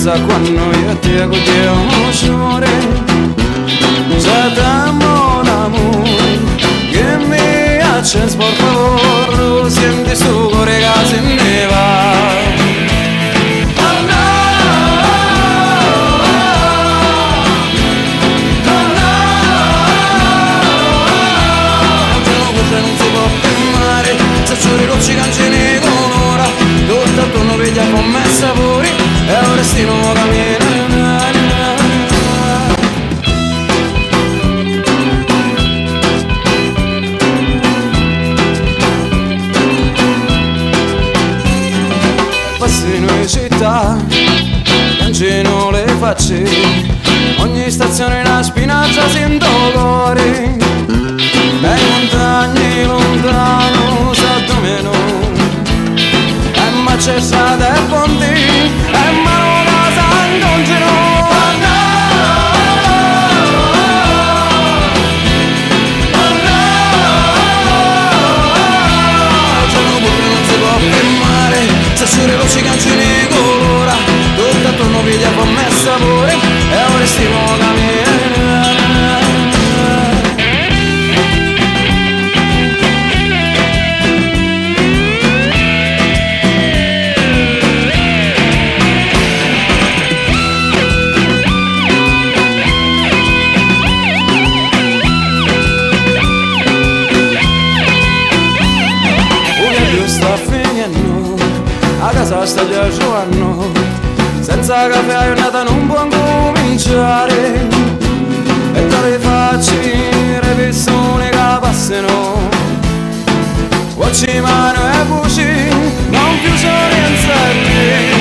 pensa quando io e te cogliamo sciore. Satamo l'amore che mi accens por favor, siente su cuore che se ne va. Ci cancini con ora, tutto attorno veglia con me sapori, e un destino cammina. Passino in città, cancino le facce, ogni stazione una spinaccia sento cuore, dai montagne lontano s'addomeno, e ma c'è stata e ponti, e ma una s'angongino. Se sure voci cancini colora, tutto attorno piglia con me sapore, e ora stimo cammina. Sta finendo, a casa sta già giocando, senza caffè la giornata non può cominciare, e tra le facce le persone che passano, guacci mano e voci, non più solenza e te.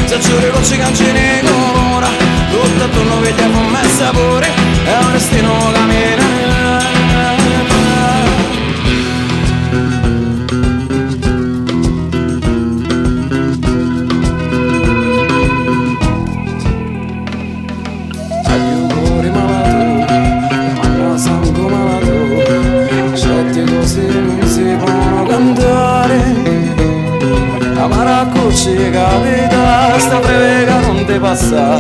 Se giuro non ci cancini con ora, tutto attorno veglia con me sapore, è un destino cammina. Agli cuore malato, ma sangue malato, certe cose non si possono cantare. Amara cucci capita, sta prega non te passa.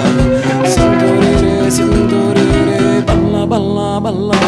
Sento rire, balla, balla, balla.